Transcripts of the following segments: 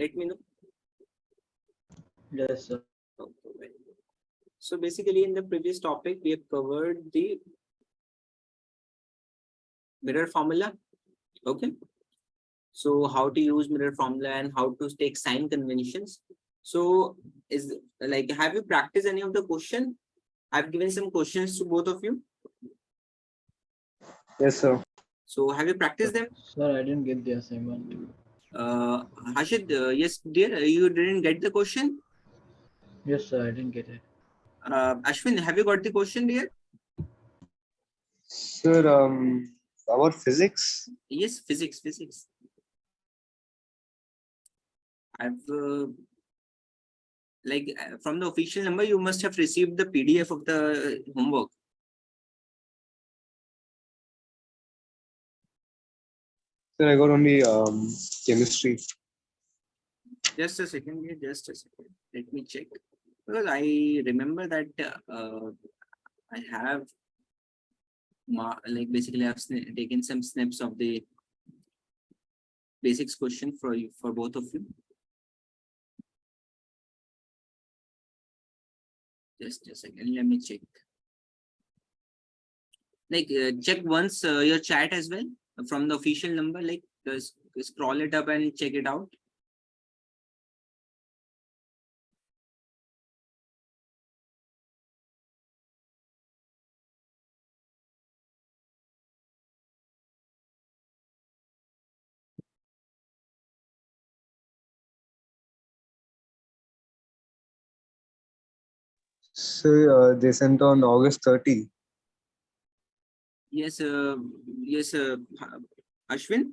Let me know. Yes, sir. Okay, very good. So basically in the previous topic, we have covered the mirror formula. Okay. So how to use mirror formula and how to take sign conventions. So have you practiced any of the question? I've given some questions to both of you. Yes, sir. So have you practiced them? Sir, I didn't get the assignment. Harshit, yes, dear, you didn't get the question. Yes, sir, I didn't get it. Ashwin, have you got the question, dear? Sir, about physics? Yes, physics. I've from the official number, you must have received the PDF of the homework. Sir, I got only chemistry. Just a second, dear, just a second. Let me check. Because I remember that I have basically I've taken some snips of the basics question for you, for both of you. Just a second, let me check. Check once your chat as well from the official number. Just scroll it up and check it out. So they sent on August 30. Yes, yes, Ashwin.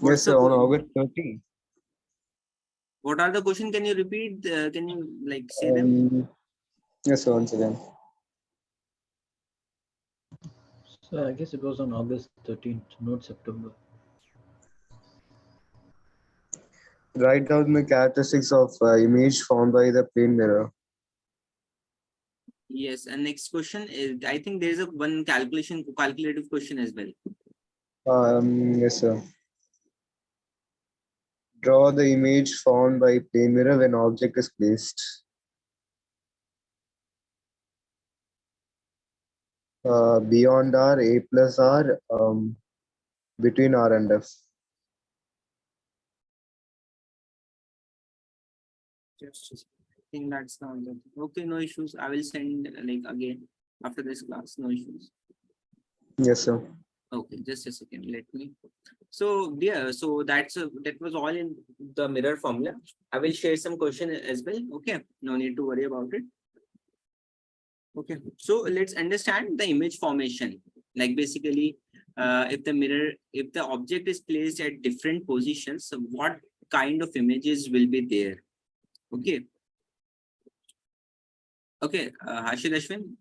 Yes, sir, on August 30. What are the question? Can you repeat? Can you say them? Yes, sir, once again. So I guess it was on August 13th, not September. Write down the characteristics of image formed by the plane mirror. Yes, and next question is, I think there is one calculative question as well. Yes, sir. Draw the image formed by plane mirror when object is placed. Beyond R, A plus R, between R and F. I think that's not okay. No issues. I will send again after this class. No issues. Yes, sir. Okay, just a second. Let me. So yeah, so that was all in the mirror formula. I will share some question as well. Okay, no need to worry about it. Okay, so let's understand the image formation. Basically, if the object is placed at different positions, so what kind of images will be there? Okay. Okay, Harshit, Ashwin,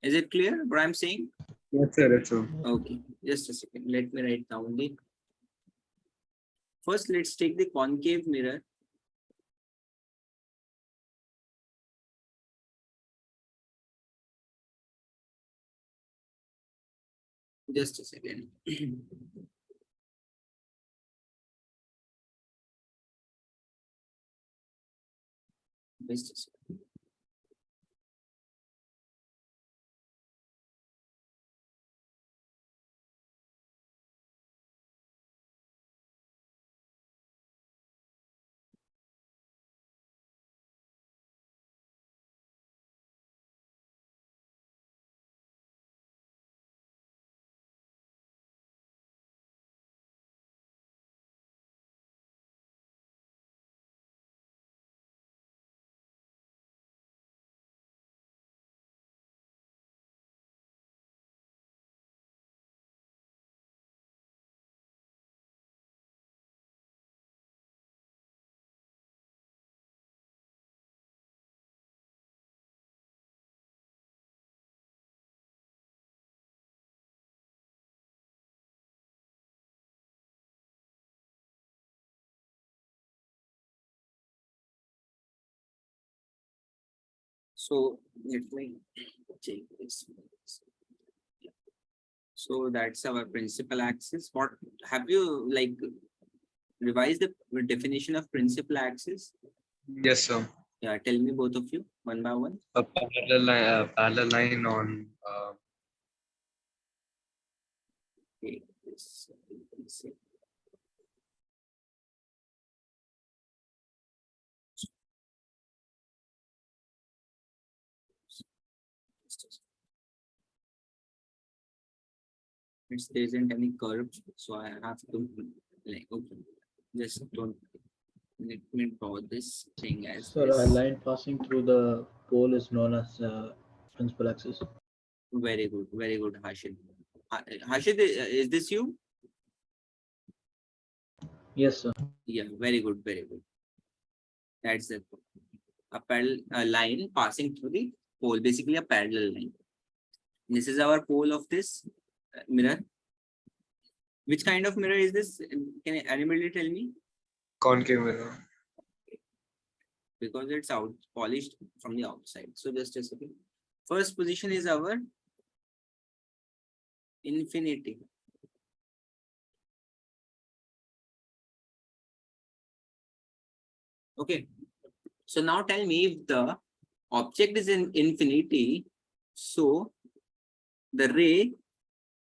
is it clear what I'm saying? Yes, sir. Yes, sir. Okay, just a second. Let me write down the. First, let's take the concave mirror. Just a second. Just a second. So let me check this. So that's our principal axis. What have you revise the definition of principal axis? Yes, sir. Yeah, tell me both of you one by one. A parallel line on Okay, this. There isn't any curve, so I have to like okay, just don't let me draw this thing as So a this. line passing through the pole is known as principal axis. Very good, Hashid. Hashid, is this you? Yes, sir. Yeah, very good, very good. That's it. A line passing through the pole, basically a parallel line. This is our pole of this mirror. Which kind of mirror is this? Can anybody tell me? concave mirror. Because it's out polished from the outside. So just a second. First position is our infinity. Okay. So now tell me if the object is in infinity, so the ray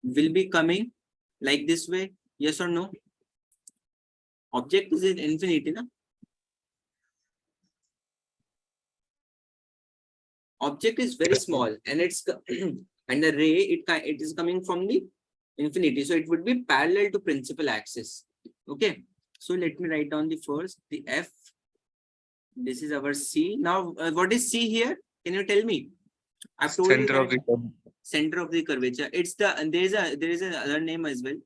will be coming like this way, yes or no? Object is in infinity, na? Object is very small and it's and the ray it is coming from the infinity, so it would be parallel to principal axis. Okay, so let me write down the first, the F. This is our C. Now what is C here? Can you tell me? I've told you Center of that the center of the curvature. It's the there is another name as well.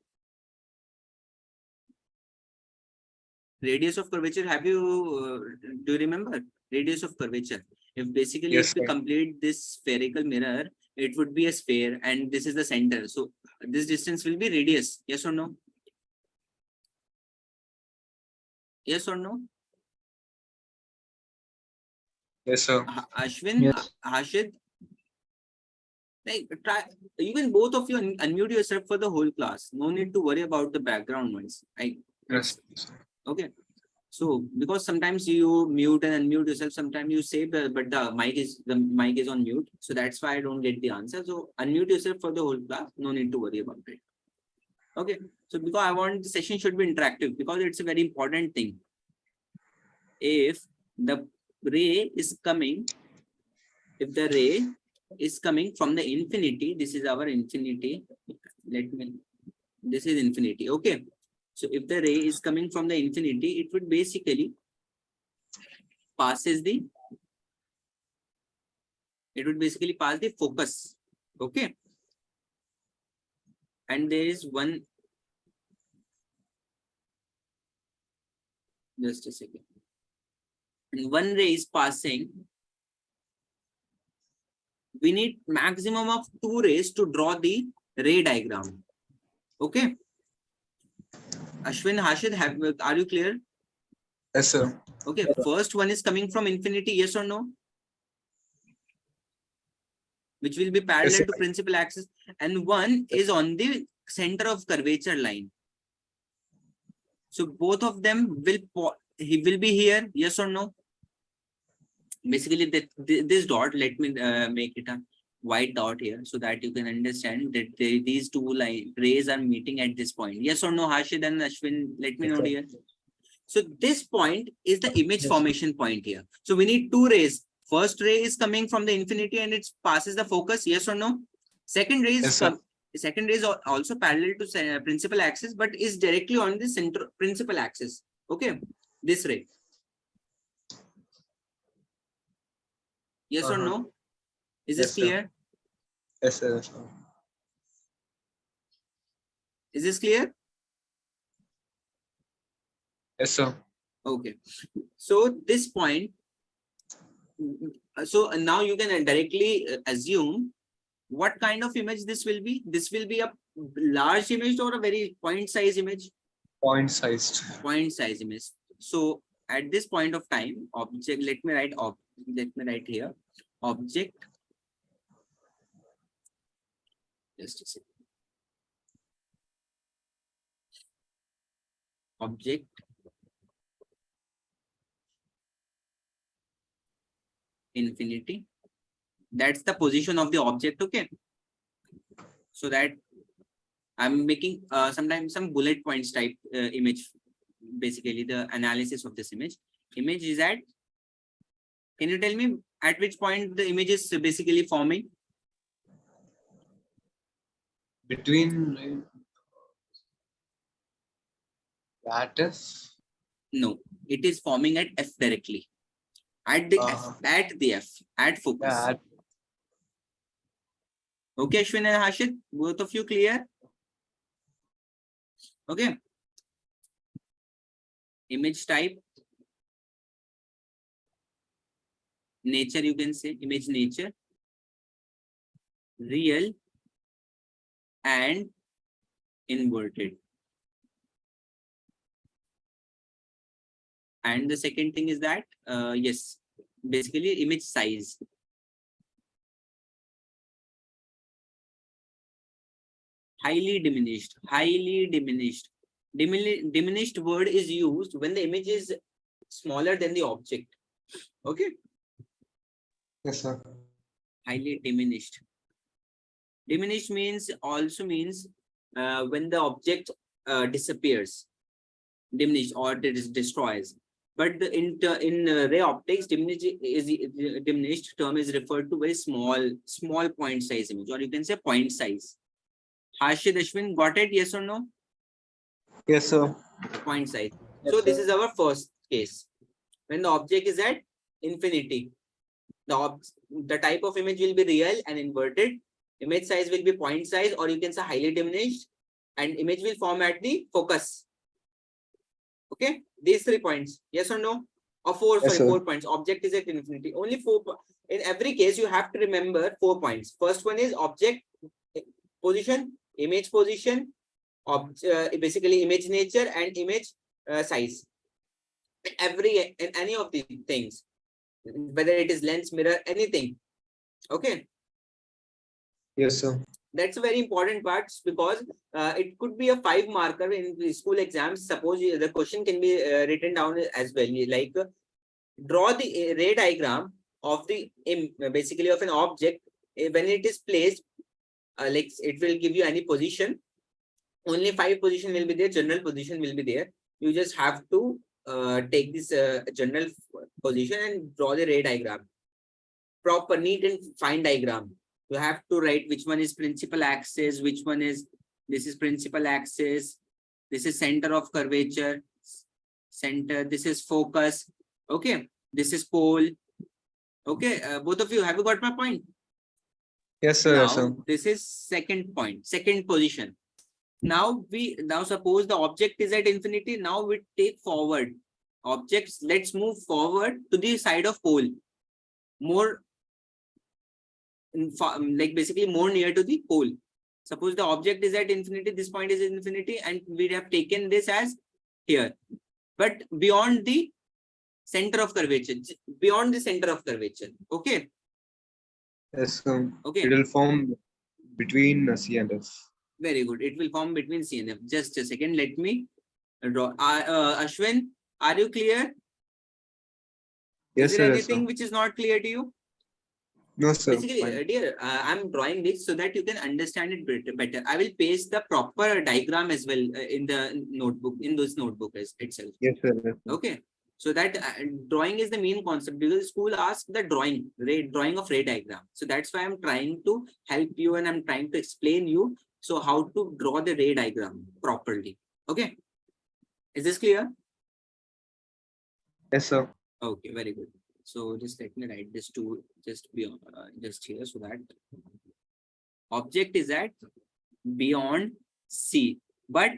Radius of curvature. Have you do you remember radius of curvature? If basically Yes, if we sir. complete this spherical mirror, it would be a sphere and this is the center. So this distance will be radius. Yes or no? Yes or no? Yes, sir. Ashwin, Yes. Hashid, like try even both of you unmute yourself for the whole class. No need to worry about the background noise. Yes. Okay. So because sometimes you mute and unmute yourself, sometimes you say but the mic is on mute. So that's why I don't get the answer. So unmute yourself for the whole class. No need to worry about it. Okay. So because I want the session should be interactive because it's a very important thing. If the ray is coming, if the ray is coming from the infinity, this is our infinity. This is infinity. Okay. So if the ray is coming from the infinity, it would basically passes the, it would basically pass the focus. Okay. And there is one, just a second. And one ray is passing. We need maximum of 2 rays to draw the ray diagram. Okay. Ashwin, Hashid, are you clear? Yes, sir. Okay. First one is coming from infinity, yes or no? Which will be parallel Yes, to principal axis, and one is on the center of curvature line. So both of them he will be here, yes or no? Basically, this dot, let me make it a white dot here so that you can understand that these two rays are meeting at this point. Yes or no, Hashid and Ashwin? Let me know here. So this point is the image formation point here. So we need 2 rays. First ray is coming from the infinity and it passes the focus. Yes or no? Second ray is second ray is also parallel to principal axis, but is directly on the center principal axis. Okay, this ray. Yes or no? Is this clear? Yes, sir. Is this clear? Yes, sir. Okay. So this point. So now you can directly assume what kind of image this will be. This will be a large image or a very point size image? Point sized. Point size image. So at this point of time, object, let me write here, object, just a second. Object infinity. That's the position of the object. Okay. So that I'm making sometimes some bullet points type image, basically the analysis of this image. Image is at, can you tell me at which point the image is basically forming? Between that is No, it is forming at F directly. At the F, at focus. yeah, Okay, Ashwin and Hashid, both of you clear? Okay. Image type. Nature, you can say, image nature. Real and inverted. And the second thing is that, yes, basically image size. Highly diminished, highly diminished. Diminished word is used when the image is smaller than the object. Okay. yes, sir. Highly diminished. Diminished means also means when the object disappears, diminished or it is destroys. But in ray optics, diminished term is referred to very small point size image, or you can say point size. Harshid, Ashwin, got it? Yes or no? Yes, sir. Point size. Yes, So this sir. is our first case. When the object is at infinity, the type of image will be real and inverted. Image size will be point size, or you can say highly diminished, and image will form at the focus. Okay, these 3 points. Yes or no? Or 4, Yes, sorry, sir. 4 points. Object is at infinity. Only 4. In every case, you have to remember 4 points. First one is object position, image position, basically image nature, and image size. In any of these things, whether it is lens, mirror, anything. Okay. Yes, sir. That's a very important part, because it could be a 5 marker in the school exams. Suppose the question can be written down as well, like draw the ray diagram of the basically of an object when it is placed, like it will give you any position. Only 5 position will be there, general position will be there. You just have to take this general position and draw the ray diagram, proper neat and fine diagram. You have to write which one is principal axis, which one is, this is principal axis, this is center of curvature, center, this is focus. Okay, this is pole. Okay, both of you, have you got my point? Yes, sir. Yes, sir. Now this is second point, second position. Now suppose the object is at infinity. Now we take forward objects. Let's move forward to the side of pole, more like basically more near to the pole. Suppose the object is at infinity, this point is infinity, and we have taken this as here, but beyond the center of curvature, beyond the center of curvature. Okay. Yes, sir. Okay. It will form between C and F. Very good. It will form between C and F. Just a second. Let me draw. Ashwin, are you clear? Yes, Is sir. there Yes, anything sir. which is not clear to you? No, sir. Basically, Fine. dear, I'm drawing this so that you can understand it better. I will paste the proper diagram as well in the notebook, in this notebook itself. Yes, sir. Yes, sir. Okay. So that drawing is the main concept, because school asks the drawing of ray diagram. So that's why I'm trying to help you, and I'm trying to explain you so how to draw the ray diagram properly. Okay. Is this clear? Yes, sir. Okay, very good. So just let me write this to just here, so that object is at beyond C, but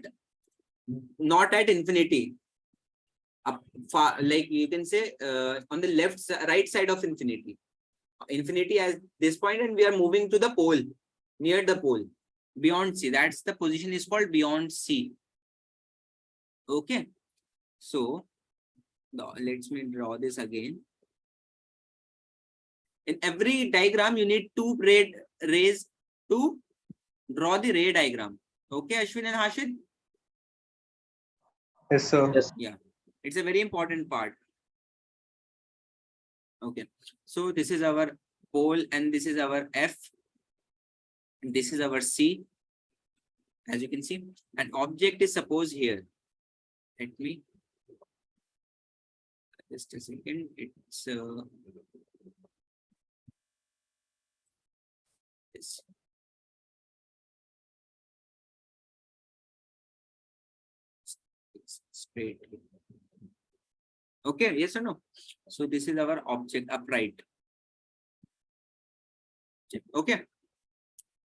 not at infinity. Up far, like you can say on the right side of infinity. Infinity as this point, and we are moving to the pole, near the pole, beyond C. That's the position is called beyond C. Okay. So let me draw this again. In every diagram, you need 2 rays to draw the ray diagram. Okay, Ashwin and Hashid? Yes, sir. Yes. Yeah, it's a very important part. Okay, so this is our pole and this is our F. And this is our C, as you can see. An object is supposed here. Let me just a second. It's this. It's straight. Okay, yes or no? So this is our object upright. Okay.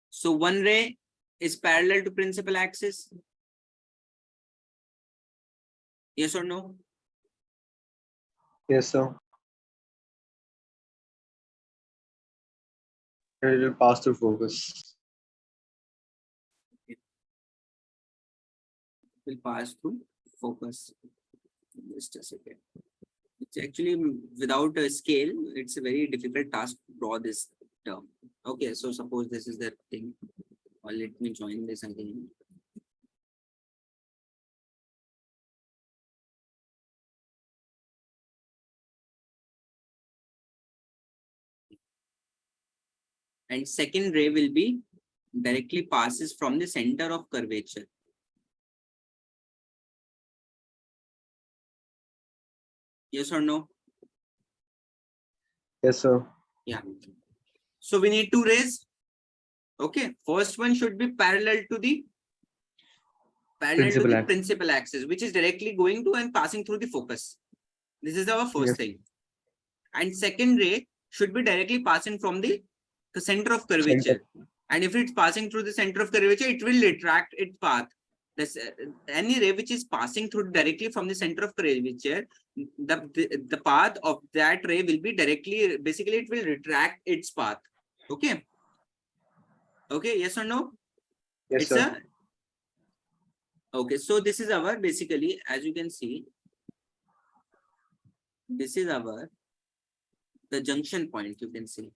So one ray is parallel to principal axis. Yes or no? Yes, sir. And it will pass through focus. Will pass through focus. Just a second. It's actually without a scale, it's a very difficult task to draw this term. Okay, so suppose this is the thing. Or let me join this again. And second ray will be directly passes from the center of curvature. Yes or no? Yes, sir. Yeah. So we need two rays. Okay. First one should be parallel to the Principal axis. principal axis, which is directly going to and passing through the focus. This is our first Yes. thing. And second ray should be directly passing from the center of curvature. And if it's passing through the center of curvature, it will retract its path. This, any ray which is passing through directly from the center of curvature, the path of that ray will be directly, basically it will retract its path. Okay. Okay, yes or no? Yes, It's sir. okay, so this is our, basically, as you can see, this is our, the junction point, you can see.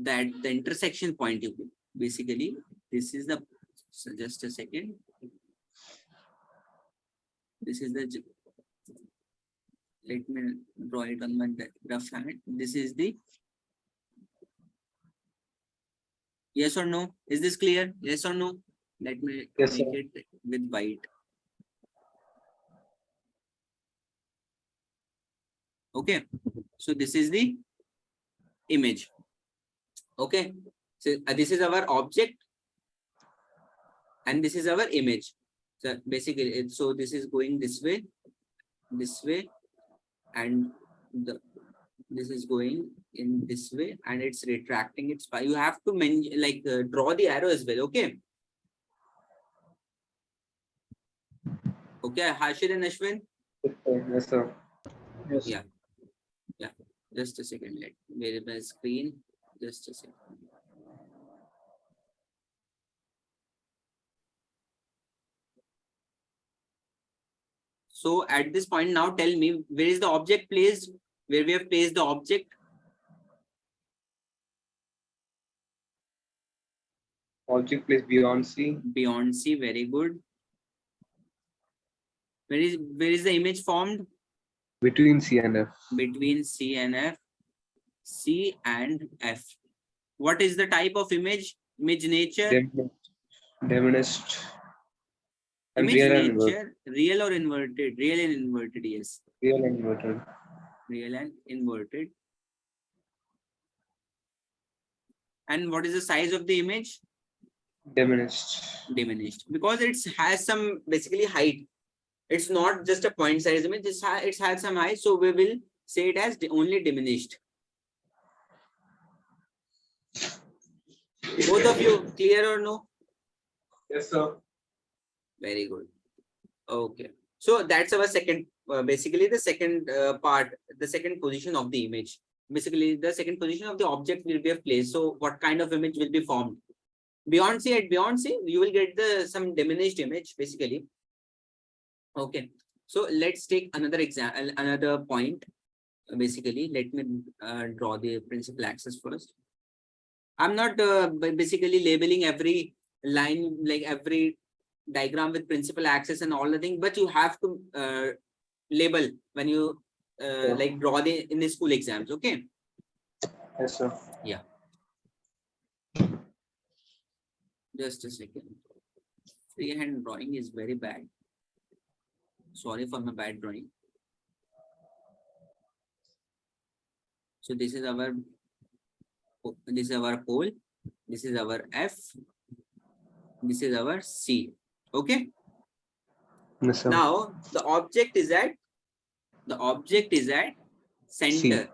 That the intersection point, you can, basically, this is the, so just a second. This is the, let me draw it on my graph hand. This is the, yes or no? Is this clear? Yes or no? Let me Yes, make sir. it with white. Okay, so this is the image. Okay, so this is our object and this is our image. So basically, so this is going this way, and this is going in this way, and it's retracting its path. You have to draw the arrow as well. Okay. Okay, Hashir and Ashwin. Yes, sir. Yes. Yeah. Yeah. Just a second. Let me vary my screen. Just a second. So at this point now, tell me, where is the object placed? Where we have placed the object? Object placed beyond C. Beyond C. Very good. Where is the image formed? Between C and F. Between C and F. C and F. What is the type of image? Image nature? Diminished. And Image real and inverted. nature, real or inverted? Real and inverted, yes. Real and inverted. Real and inverted. And what is the size of the image? Diminished. Diminished. Because it has some basically height. It's not just a point size image, it has some height. So we will say it as only diminished. Both of you, clear or no? Yes, sir. Very good. Okay. So that's our second, basically the second part, the second position of the image. Basically, the second position of the object will be a place. So what kind of image will be formed? Beyond C, you will get some diminished image, basically. Okay. So let's take another example, another point. Basically, let me draw the principal axis first. I'm not basically labeling every line, like every diagram with principal axis and all the thing, but you have to label when you like draw in the school exams. Okay. Yes, sir. Yeah. Just a second. Freehand drawing is very bad. Sorry for my bad drawing. So this is our pole. This is our F. This is our C. Okay. Yes, sir. Now the object is at center.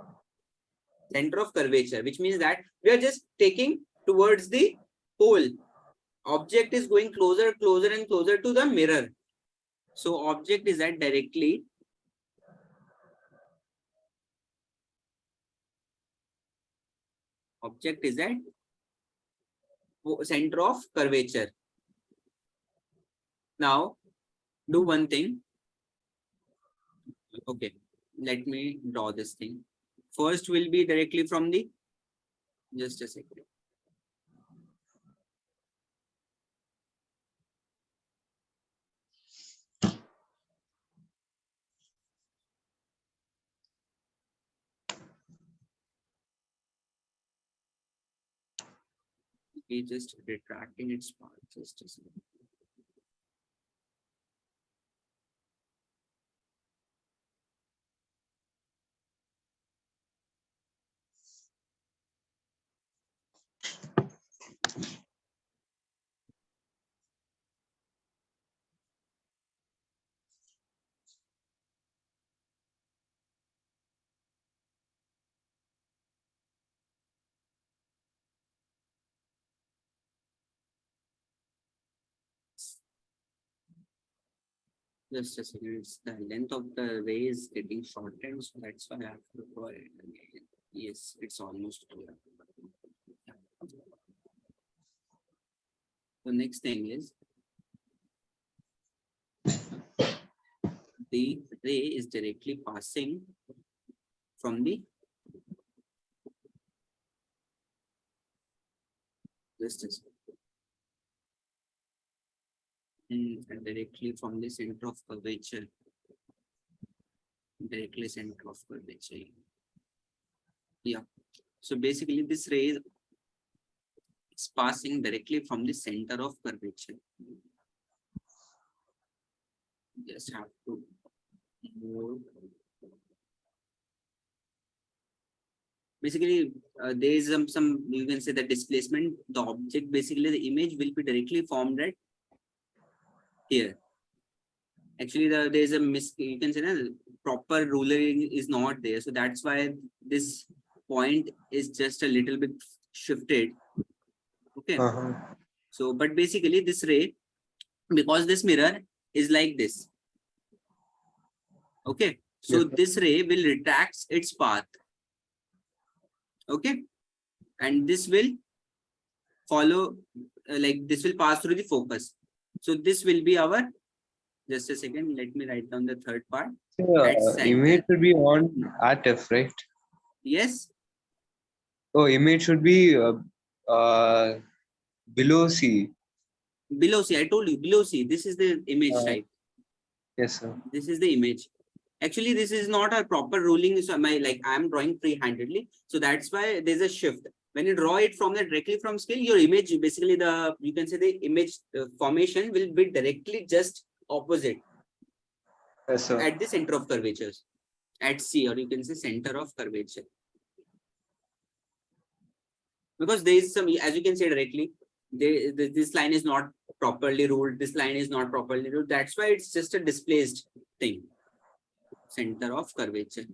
Center of curvature, which means that we are just taking towards the pole. Object is going closer and closer to the mirror. So object is at directly center of curvature. Now do one thing. Okay, let me draw this thing. First will be directly from the, just a second. Okay, just retracting its part. Just a second. Just a second. It's the length of the ray is getting shortened, so that's why I have to draw it again. Yes, it's almost clear. The next thing is the ray is directly passing from the distance and directly from the center of curvature. Directly center of curvature. Yeah. So basically, this ray is passing directly from the center of curvature. Just have to move. Basically, there is some you can say the displacement. The object, basically, the image will be directly formed at here. Actually, there is a you can say the proper ruler is not there, so that's why this point is just a little bit shifted. Okay. So, but basically, this ray, because this mirror is like this. Okay. So Yes, this ray will retract its path. Okay. And this will follow, like this will pass through the focus. So this will be our, just a second, let me write down the third part. At center. Image should be on at F, right? Yes. Oh, image should be below C. Below C, I told you, below C. This is the image type. Yes, sir. This is the image. Actually, this is not a proper ruling. So I'm drawing free-handedly. So that's why there's a shift. When you draw it from directly from scale, your image, basically you can say the image formation will be directly just opposite. Yes, sir. At the center of curvatures. At C, or you can say center of curvature. Because there is some, as you can say directly, this line is not properly ruled. This line is not properly ruled. That's why it's just a displaced thing. Center of curvature.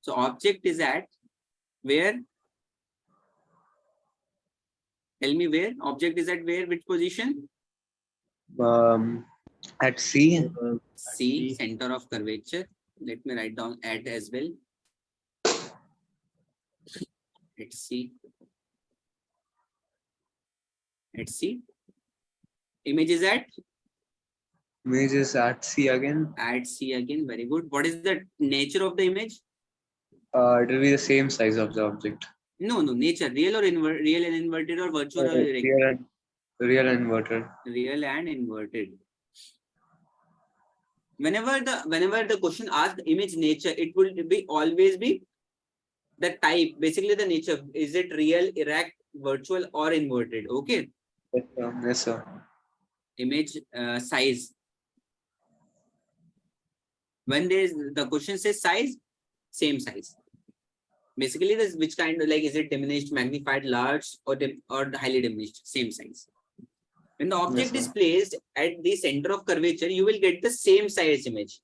So object is at where? Tell me where. Object is at where? Which position? At C. C, center of curvature. Let me write down at as well. At C. At C. Image is at? Image is at C again. At C again. Very good. What is the nature of the image? It will be the same size of the object. No, nature. Real or real and inverted, or virtual or irregular? Real and inverted. Real and inverted. whenever the question asks image nature, it will be always be the type, basically the nature. Is it real, erect, virtual, or inverted? Okay. Yes, sir. Yes, sir. Image size. When there is the question says size, same size. Basically, this which kind of, like, is it diminished, magnified, large, or highly diminished? Same size. When the object Yes, is sir. placed at the center of curvature, you will get the same size image.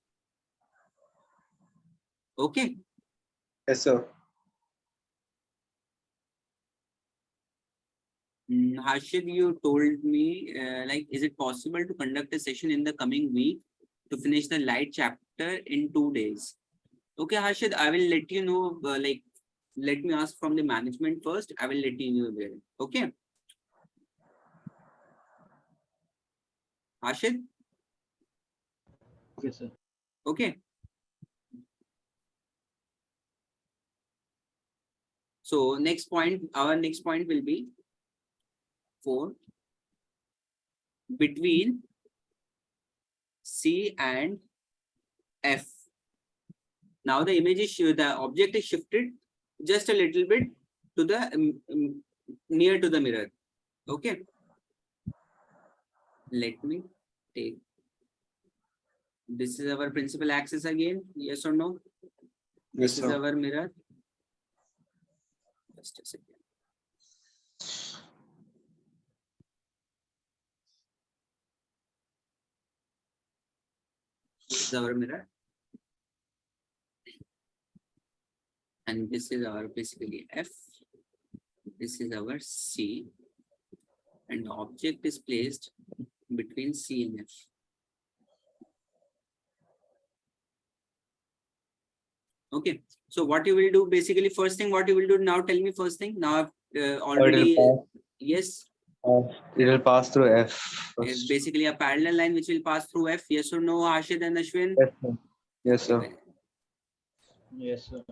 Okay. Yes, sir. Harshit, you told me, like, is it possible to conduct a session in the coming week to finish the light chapter in 2 days? Okay, Harshit, I will let you know, like, let me ask from the management first. I will let you know there. Okay. Harshit? Okay, sir. Okay. So next point, our next point will be 4. Between C and F. Now the image is, the object is shifted just a little bit to the near to the mirror. Okay. Let me take. This is our principal axis again. Yes or no? Yes, This is sir. our mirror. Just a second. This is our mirror. And this is our basically F. This is our C. And the object is placed between C and F. Okay. So what you will do, basically, first thing, what you will do now, tell me first thing. Now already, yes. It will pass through F first. Basically a parallel line which will pass through F. Yes or no, Ashid and Ashwin? Yes, sir. Yes, sir. Yes, sir.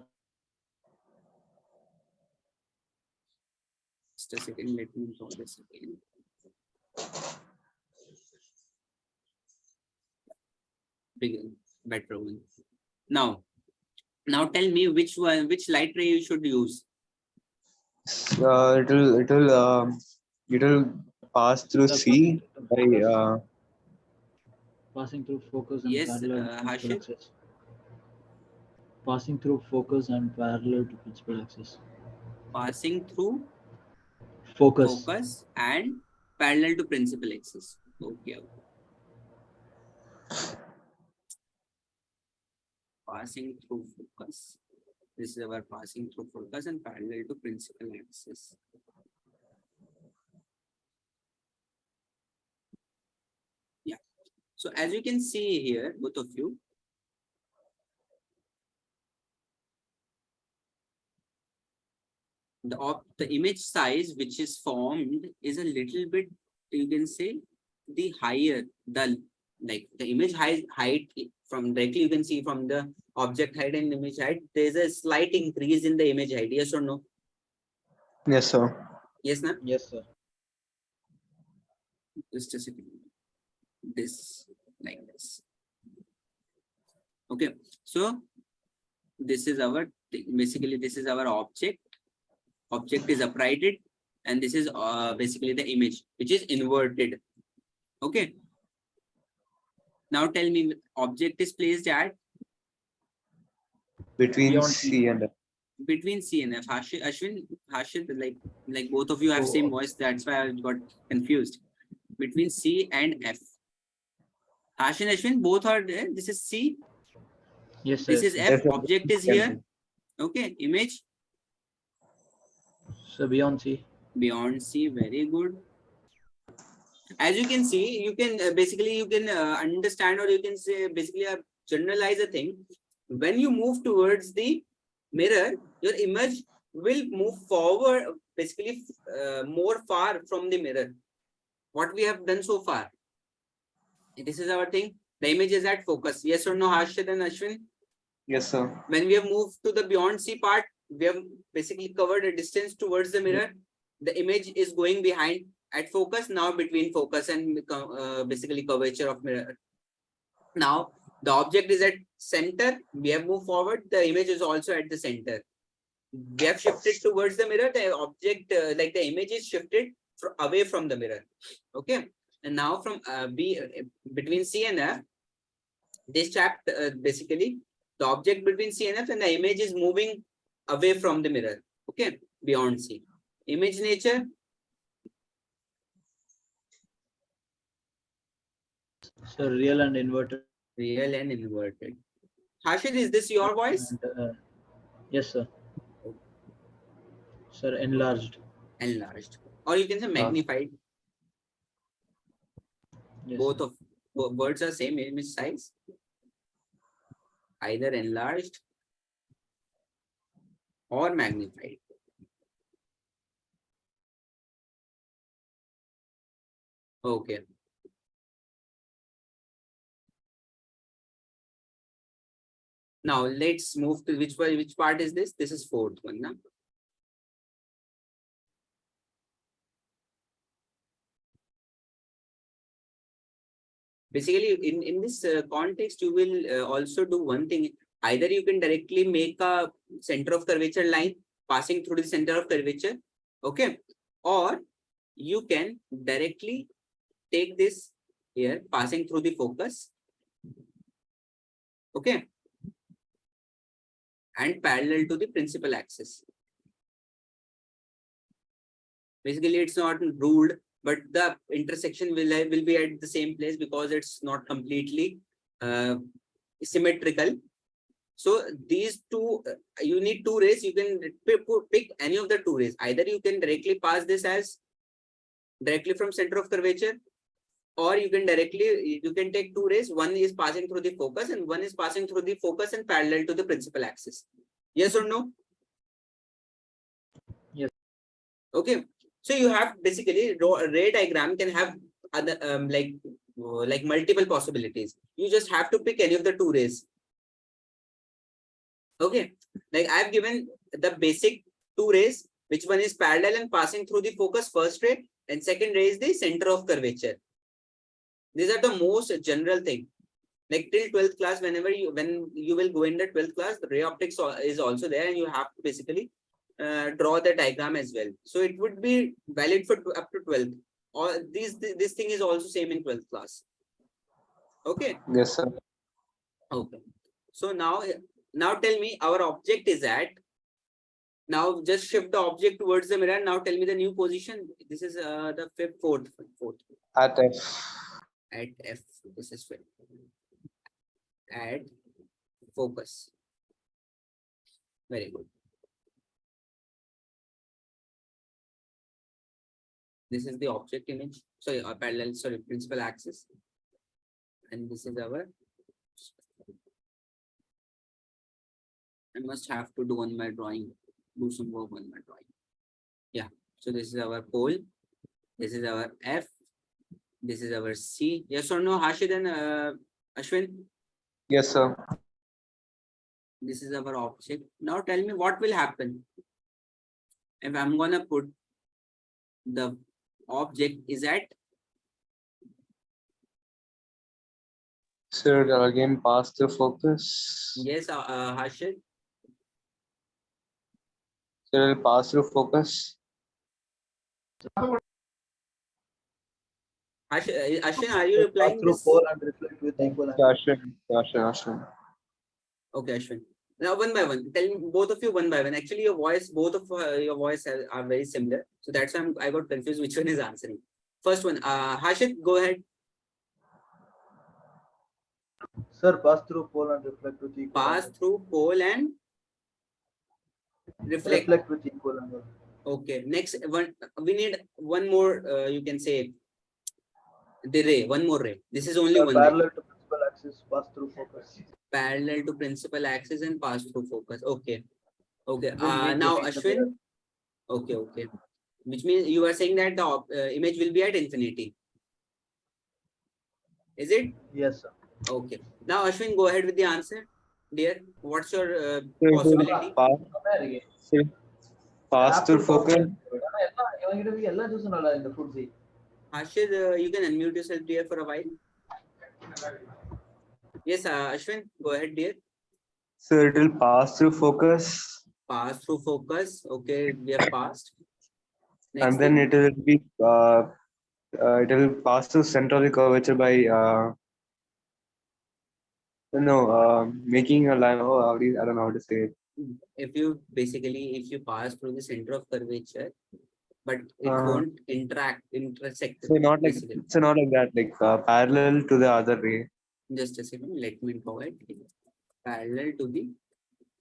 Just a second, let me draw this again. Begin, better one. Now tell me which one, which light ray you should use. It will pass through Sir, C by passing through focus and Yes, parallel to principal Hashid. axis. Passing through focus and parallel to principal axis. Passing through Focus. focus and parallel to principal axis. Okay. Passing through focus. This is our passing through focus and parallel to principal axis. Yeah. So as you can see here, both of you, the image size which is formed is a little bit, you can say, the higher, the image height from directly you can see from the object height and image height, there's a slight increase in the image height. Yes or no? yes, sir. Yes, na? Yes, sir. Just a second. This, like this. Okay. So this is our, basically this is our object. Object is uprighted, and this is basically the image which is inverted. Okay. Now tell me, object is placed at Between Beyond C and F. between C and F. Ashwin, like both of you have same voice, that's why I got confused. Between C and F. Ashwin, both are there. This is C. Yes, sir. This is Yes, F. Yes, sir. Object is here. Okay. Image so beyond C. beyond C. Very good. As you can see, you can basically you can understand, or you can say basically generalize a thing. When you move towards the mirror, your image will move forward, basically more far from the mirror. What we have done so far. This is our thing. The image is at focus. Yes or no, Harshit and Ashwin? Yes, sir. When we have moved to the beyond C part, we have basically covered a distance towards the mirror. The image is going behind at focus, now between focus and basically curvature of mirror. Now The object is at center. We have moved forward. The image is also at the center. We have shifted towards the mirror. The object, like the image, is shifted away from the mirror. Okay. And now from between C and F, this chapter basically the object between C and F and the image is moving away from the mirror. Okay, beyond C. Image nature. So real and inverted. Real and inverted. Hashid, is this your voice? And, yes, sir. Sir, enlarged. Enlarged. Or you can say magnified. Yes, Both of words are same image size. Either enlarged or magnified. Okay. Now let's move to which part is this? This is fourth one, na? Basically, in this context, you will also do one thing. Either you can directly make a center of curvature line passing through the center of curvature, okay? Or you can directly take this here passing through the focus, okay? And parallel to the principal axis. Basically, it's not ruled, but the intersection will be at the same place because it's not completely symmetrical. So these two, you need two rays. You can pick any of the two rays. Either you can directly pass this as directly from center of curvature, or you can take two rays. One is passing through the focus and one is passing through the focus and parallel to the principal axis. Yes or no? Yes. Okay. So you have basically ray diagram can have other like multiple possibilities. You just have to pick any of the two rays. Okay. Like I've given the basic two rays, which one is parallel and passing through the focus, first ray, and second ray is the center of curvature. These are the most general thing. Like till 12th class, when you will go in the 12th class, the ray optics is also there, and you have to basically draw the diagram as well. So it would be valid for up to 12th. Or this thing is also same in 12th class. Okay. Yes, sir. Okay. So now tell me, our object is at. Now just shift the object towards the mirror. Now tell me the new position. This is the fourth. At F. At F. This is fifth. At focus. Very good. This is the object image. Sorry, parallel. Sorry, principal axis. And this is our. I must have to do on my drawing. Do some work on my drawing. Yeah. So this is our pole. This is our F. This is our C. Yes or no, Hashid and Ashwin? Yes, sir. This is our object. Now tell me what will happen if I'm gonna put the object is at. Sir, again pass the focus. Yes, Hashid. Sir, pass through focus. Ashwin, are you replying Through this? pole and reflect with equal angle. Ashwin. Okay, Ashwin. Now one by one, tell me both of you one by one. Actually, your voice, both of your voice are very similar, so that's why I got confused which one is answering. First one, Hashid, go ahead. Sir, pass through pole and reflect with equal Pass angle. through pole and reflect. With equal angle. Okay, next one, we need one more. You can say the ray. One more ray. This is only one ray. Parallel to principal axis, pass through focus. Parallel to principal axis and pass through focus. Okay. Okay. Then we Now get the Ashwin. mirror. Okay. Okay. Which means you are saying that the image will be at infinity. Is it? Yes, sir. Okay. Now Ashwin, go ahead with the answer. Dear, what's your possibility? Pass through focus. Ashid, you can unmute yourself, dear, for a while. Yes, Ashwin, go ahead, dear. So it will pass through focus, Pass through focus. Okay, we have passed. Next and then thing. it will pass through center of the curvature by making a line. Oh, I don't know how to say it. If you pass through the center of curvature, but it Uh, won't intersect so not like basically. so not like that, like parallel to the other ray. Just a second, let me draw it. Parallel to the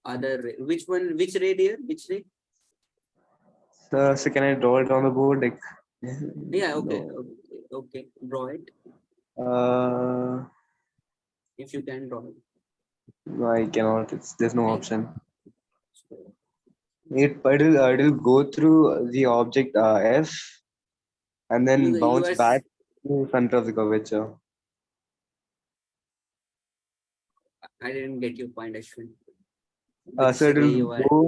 other ray. Which one? Which ray, dear? Which ray? So can I draw it on the board? Like Yeah, okay, no. okay. Draw it Uh, if you can draw it. no, I cannot. There's no Right? option. It'll go through the object F and then You bounce are back to center of the curvature. I didn't get your point, Ashwin. So Which it'll way you are? go.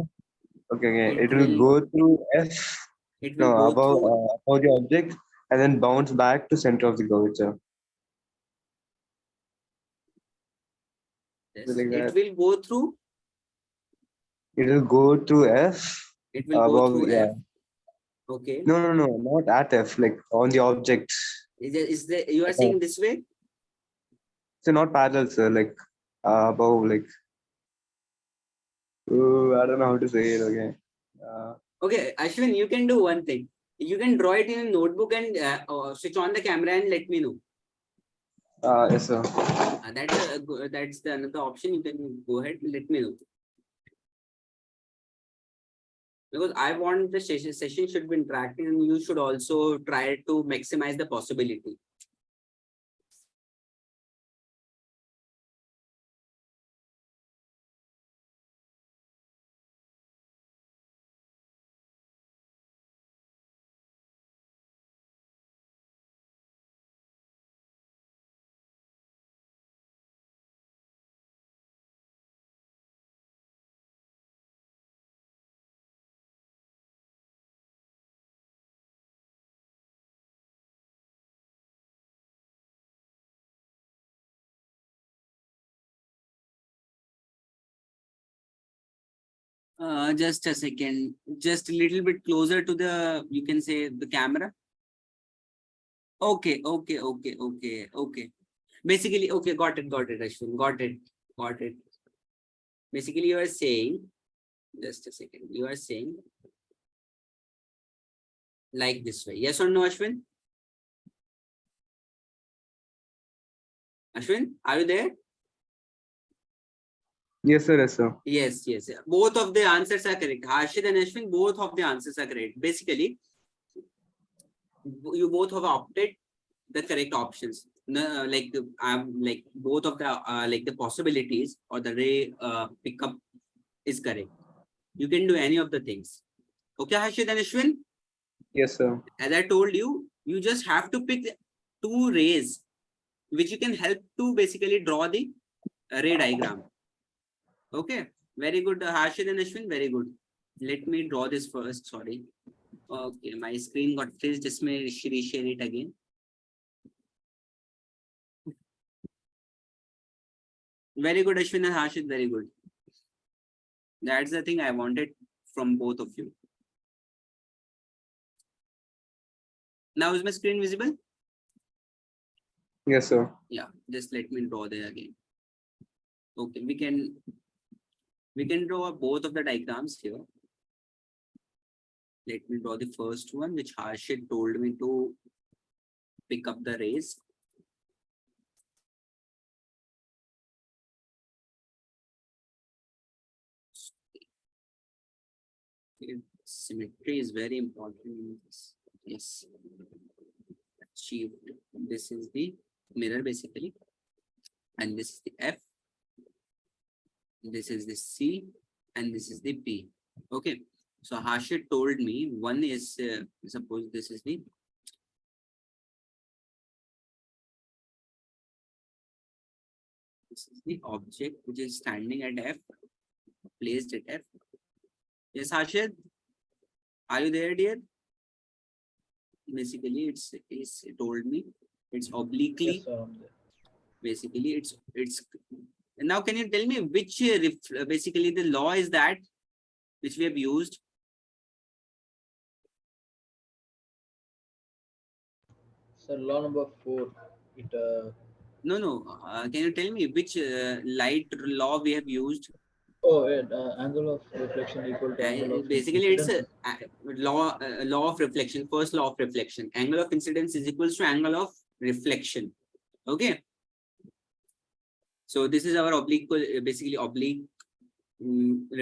Okay, okay. It It will will go through F. it will No, go above through. above the object and then bounce back to center of the curvature. Yes. Like It that. will go through. It will go through F It will go above. through Yeah. F. Okay. No, no, no, not at F. Like on the object. Is there you are Above. saying this way? So not parallel, sir. Like above. Like I don't know how to say it. Okay. Uh, Okay, Ashwin, you can do one thing. You can draw it in a notebook and switch on the camera and let me know. yes, sir. That's the another option. You can go ahead and let me know. Because I want the session should be interactive and you should also try to maximize the possibility. Just a second, just a little bit closer to the, you can say the camera. Okay. Basically, okay, got it, Ashwin, got it. Basically, you are saying, just a second, you are saying like this way. Yes or no, Ashwin? Ashwin, are you there? Yes, sir. Yes, sir. Yes. Both of the answers are correct. Harshit and Ashwin, both of the answers are correct. Basically, you both have opted the correct options. No, like both of the like the possibilities or the ray pickup is correct. You can do any of the things. Okay, Harshit and Ashwin. Yes, sir. As I told you, you just have to pick two rays, which you can help to basically draw the ray diagram. Okay, very good, Harshit and Ashwin. Very good. Let me draw this first. Sorry. Okay, my screen got freeze. Just may reshare it again. Very good, Ashwin and Harshit. Very good. That's the thing I wanted from both of you. Now is my screen visible? Yes, sir. Yeah, just let me draw there again. Okay, we can draw both of the diagrams here. Let me draw the first one, which Harshit told me to pick up the rays. Symmetry is very important in this. Yes. Achieved. This is the mirror basically. And this is the F. This is the C. And this is the P. Okay. So Harshit told me one is, suppose this is the object which is standing at F, placed at F. Yes, Harshit, are you there, dear? Basically, it told me it's obliquely. Yes, sir, I'm there. Basically, it's now. Can you tell me which basically the law is that which we have used? So law number 4. It No. Can you tell me which light law we have used? angle of reflection equal to angle of Basically, it's incidence. a law of reflection. First law of reflection. Angle of incidence is equals to angle of reflection. Okay. So this is our oblique, basically oblique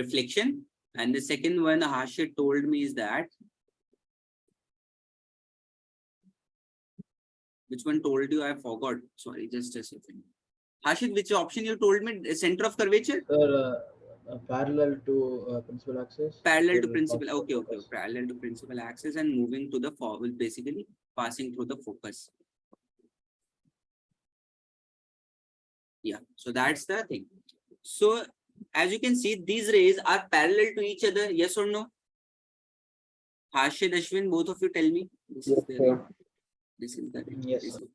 reflection. And the second one Harshit told me is that, which one told you? I forgot. Sorry, just a second. Harshit, which option you told me? Center of curvature? Sir, parallel to principal axis. Parallel to will principal. pass the Okay. focus. Parallel to principal axis and moving to the forward, basically passing through the focus. Yeah. So that's the thing. So as you can see, these rays are parallel to each other. Yes or no? Harshit, Ashwin, both of you tell me. This Yes, is the sir. this is the Yes, this sir. is-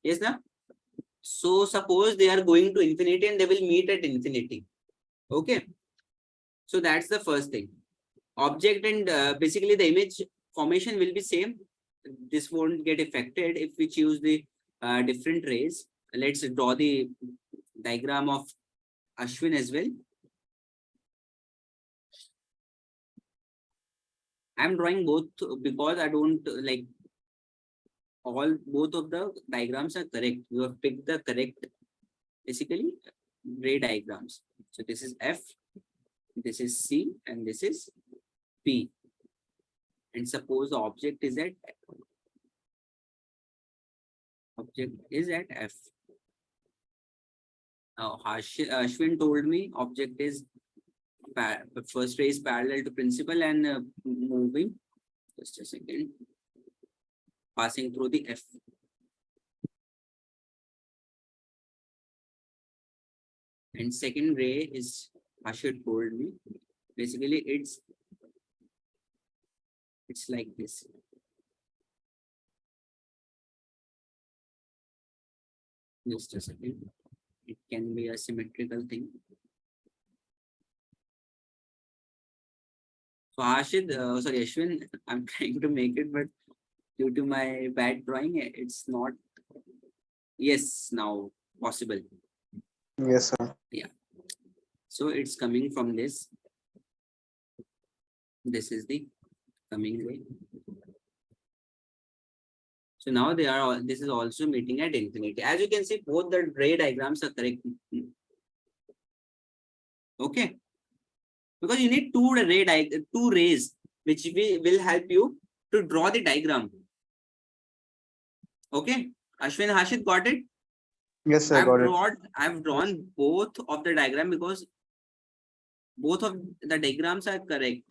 yes, na? So suppose they are going to infinity and they will meet at infinity. Okay. So that's the first thing. Object and basically the image formation will be same. This won't get affected if we choose the different rays. Let's draw the diagram of Ashwin as well. I'm drawing both because I don't like both of the diagrams are correct. You have picked the correct basically ray diagrams. So this is F, this is C, and this is P. And suppose the object is at F. Now Ashwin told me object is first ray is parallel to principal and moving. Just a second. Passing through the F. And second ray is Ashwin told me. Basically, it's like this. Just a second. It can be a symmetrical thing. So sorry, Ashwin, I'm trying to make it, but due to my bad drawing, it's not. Yes, now possible. Yes, sir. Yeah. So it's coming from this. This is the coming way. So now this is also meeting at infinity. As you can see, both the ray diagrams are correct. Okay. Because you need two rays, which will help you to draw the diagram. Okay. Ashwin, Harshit, got it? Yes, sir. Got it. I've drawn both of the diagram because both of the diagrams are correct.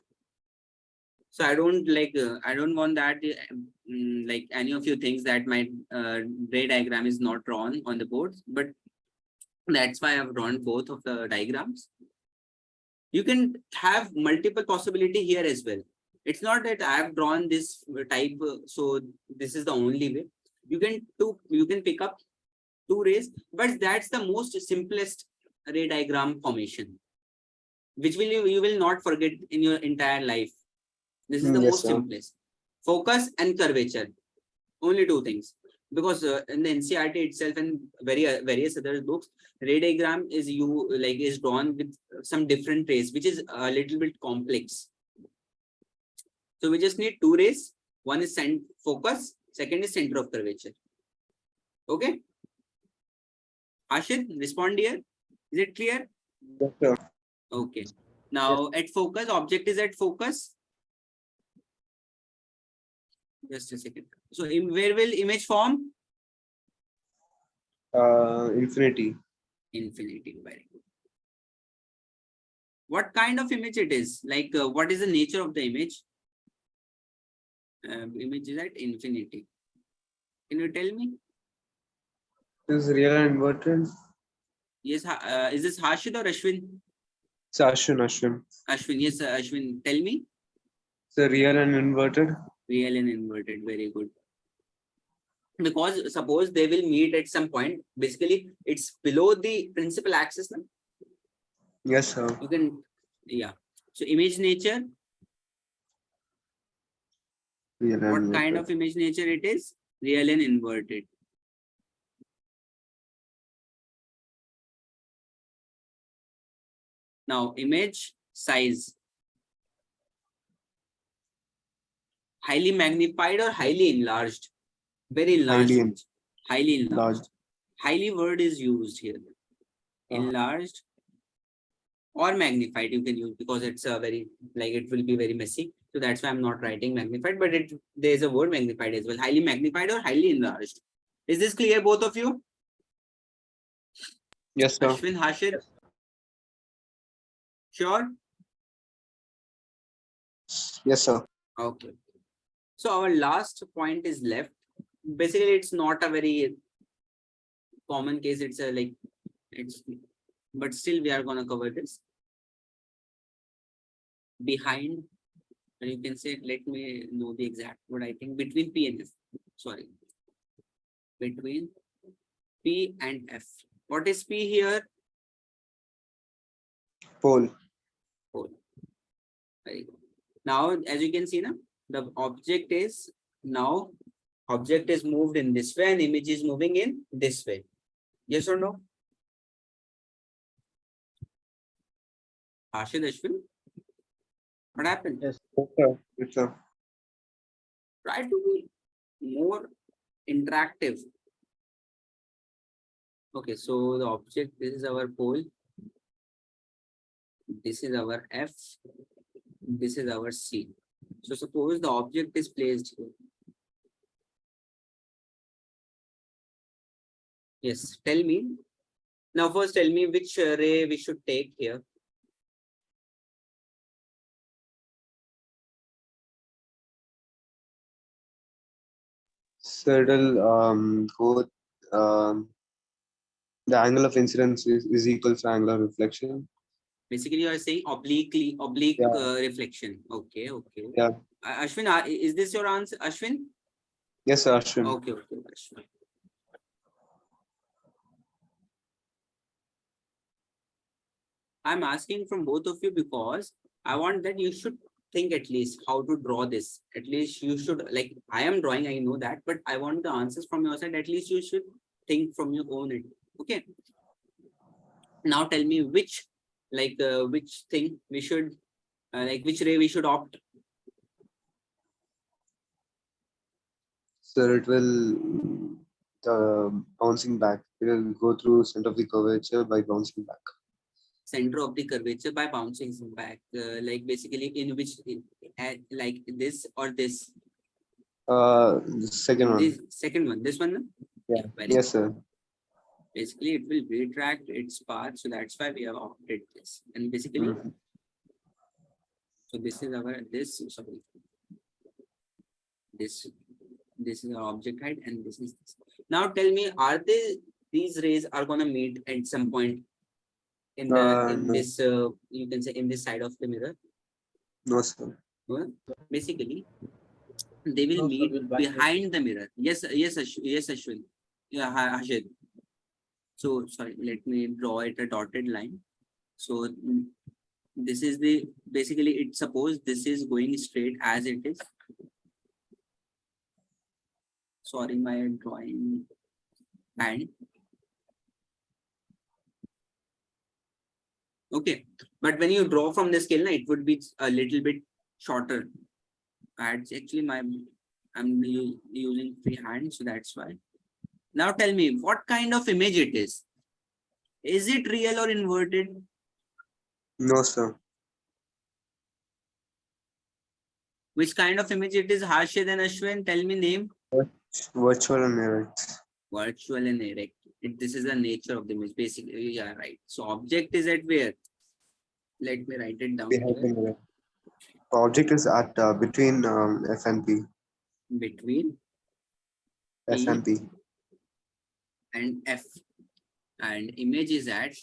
So I don't want that like any of you thinks that my ray diagram is not drawn on the board, but that's why I've drawn both of the diagrams. You can have multiple possibility here as well. It's not that I have drawn this type, so this is the only way. You can pick up two rays, but that's the most simplest ray diagram formation, which you will not forget in your entire life. This is the Yes, most sir. simplest. Focus and curvature, only two things. Because in the NCERT itself and various other books, ray diagram is drawn with some different rays, which is a little bit complex. So we just need two rays. One is focus, second is center of curvature. Okay. Ashit, respond here. Is it clear? Yes, sir. Okay. Now at focus, object is at focus. Just a second. So where will image form? Infinity. Infinity. Very good. What kind of image it is? Like what is the nature of the image? Image is at infinity. Can you tell me? This is real and inverted. Yes. Is this Harshit or Ashwin? It's Ashwin. Ashwin. Yes, Ashwin. Tell me. It's real and inverted. Real and inverted. Very good. because suppose they will meet at some point. Basically, it's below the principal axis. Now Yes, sir. you can, yeah. So image nature, Real what and kind inverted. of image nature it is? Real and inverted. Now image size, highly magnified or highly enlarged? Very enlarged. Highly image. Highly enlarged. enlarged. Highly word is used here. Enlarged or magnified you can use, because it's a very, like, it will be very messy. So that's why I'm not writing magnified, but there's a word magnified as well. Highly magnified or highly enlarged. Is this clear, both of you? Yes, sir. Ashwin, Hashid? Sure? Yes, sir. Okay. So our last point is left. Basically, it's not a very common case. It's a like, it's, but still we are going to cover this. Behind, and you can say, let me know the exact word, I think between P and F. Sorry. Between P and F. What is P here? Pole. Pole. Very good. Now, as you can see now, the object is moved in this way and image is moving in this way. Yes or no? Ashid, Ashwin, what happened? Yes. Yes, sir. Yes, sir. Try to be more interactive. Okay, so the object, this is our pole. This is our F. This is our C. So suppose the object is placed here. Yes, tell me. Now first tell me which ray we should take here. So it'll go the angle of incidence is equal to angle of reflection. Basically, you are saying oblique Yeah. reflection. Okay, okay. Yeah. Ashwin, is this your answer, Ashwin? Yes, sir, Ashwin. Okay, okay, Ashwin. I'm asking from both of you because I want that you should think at least how to draw this. At least you should, like, I am drawing, I know that, but I want the answers from your side. At least you should think from your own end. Okay. Now tell me which thing we should, like which ray we should opt. So it will bouncing back. It will go through center of the curvature by bouncing back. Center of the curvature by bouncing back, like basically in which, like this or this. The second one. This second one, this one. No? Yeah. Very Yes, good. sir. Basically, it will retract its path, so that's why we have opted this. And basically, Mhm. so this is our sorry. This is our object height, and this is this. Now tell me, are these rays are gonna meet at some point in No. this you can say in this side of the mirror? No, sir. Well, basically, they will No, sir, meet we'll back it. behind the mirror. Yes, yes, Ashwin. Yeah, Hashid. So sorry, let me draw it a dotted line. So this is the, basically it, suppose this is going straight as it is. Sorry, my drawing hand. Okay, but when you draw from the scale, na, it would be a little bit shorter. Actually I'm using free hand, so that's why. Now tell me, what kind of image it is? Is it real or inverted? No, sir. Which kind of image it is? Harshad and Ashwin, tell me name. Virtual and erect. Virtual and erect. This is the nature of the image. Basically, yeah, right. So object is at where? Let me write it down Behind the here. mirror. The object is at between F and P. Between F P and P. and F. And image is at.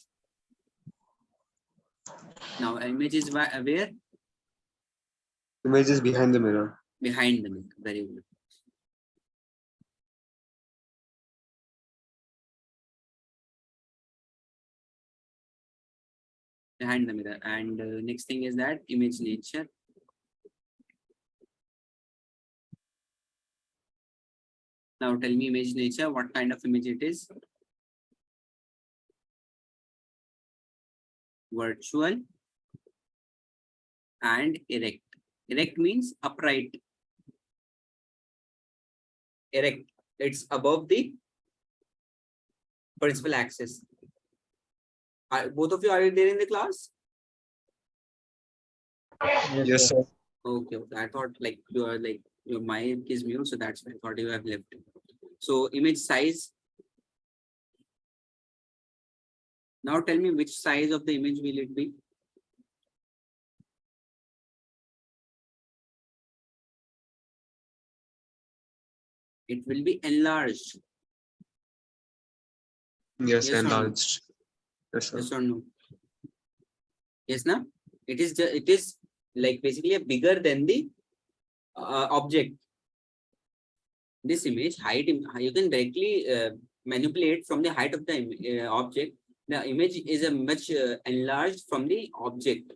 Now image is where? Image is behind the mirror. Behind the mirror. Very good. behind the mirror. And next thing is that image nature. Now tell me image nature, what kind of image it is? Virtual and erect. Erect means upright. Erect, it's above the principal axis. Both of you, are you there in the class? Yes, sir. Okay, I thought like you are like your mic is mute, so that's why I thought you have left. So image size. Now tell me which size of the image will it be? It will be enlarged. Yes, Yes or no? enlarged. Yes, sir. Yes or no? Yes, na? It is like basically a bigger than the object. This image height, you can directly manipulate from the height of the object. The image is a much enlarged from the object.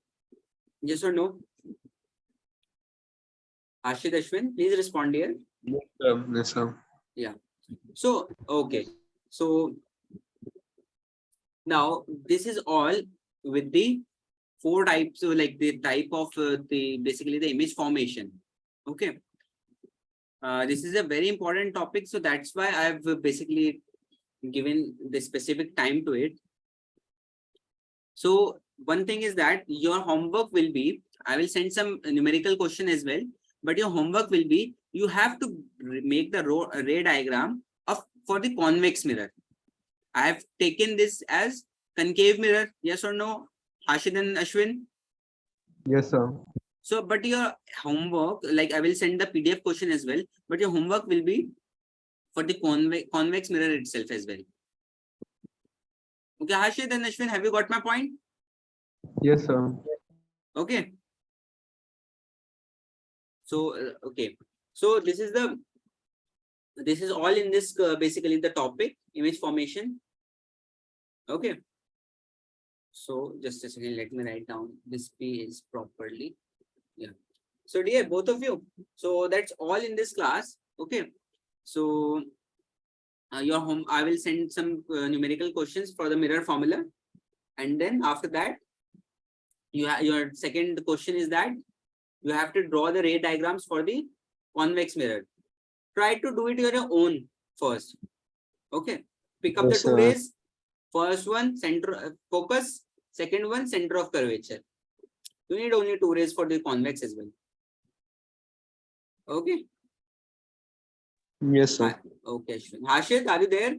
Yes or no? Ashit Ashwin, please respond here. Yes, sir. So, okay. So now this is all with the 4 types, so like the type of the basically the image formation. Okay. This is a very important topic, so that's why I've basically given the specific time to it. So one thing is that your homework will be, I will send some numerical question as well, but your homework will be, you have to make the ray diagram of for the convex mirror. I have taken this as concave mirror. Yes or no, Hashid and Ashwin? Yes, sir. So, but your homework, like I will send the PDF question as well, but your homework will be for the convex mirror itself as well. Okay, Hashid and Ashwin, have you got my point? Yes, sir. Okay. So, okay. So this is all in this basically the topic, image formation. Okay. So just a second, let me write down this page properly. Yeah. So dear, both of you. So that's all in this class. Okay. So your home, I will send some numerical questions for the mirror formula. And then after that, your second question is that you have to draw the ray diagrams for the convex mirror. Try to do it on your own first. Okay. Pick up Yes, the 2 sir. rays. First one, center focus. Second one, center of curvature. You need only 2 rays for the convex as well. Okay. Yes, sir. Okay, Ashwin. Hashid, are you there?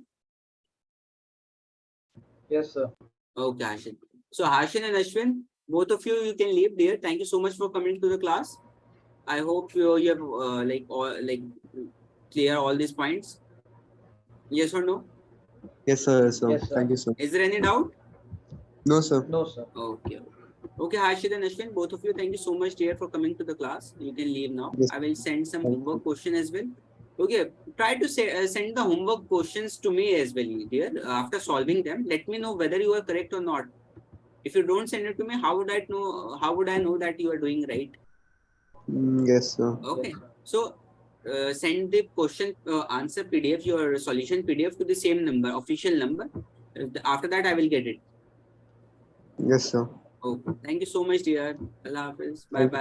Yes, sir. Okay, Hashid. So Hashid and Ashwin, both of you can leave there. Thank you so much for coming to the class. I hope you have clear all these points. Yes or no? Yes, sir. Yes, sir. Yes, sir. Thank you, sir. Is there any doubt? No, sir. No, sir. Okay. Okay, Hashid and Ashwin, both of you, thank you so much, dear, for coming to the class. You can leave now. Yes. I will send some Thank homework question as well. Okay, try to send the homework questions to me as well, dear. After solving them, let me know whether you are correct or not. If you don't send it to me, how would I know? How would I know that you are doing right? Yes, sir. Okay, Yes, sir. so send the question answer PDF, your solution PDF to the same number, official number. After that, I will get it. Yes, sir. Okay, thank you so much, dear. Allah Hafiz. Bye Thank you. bye.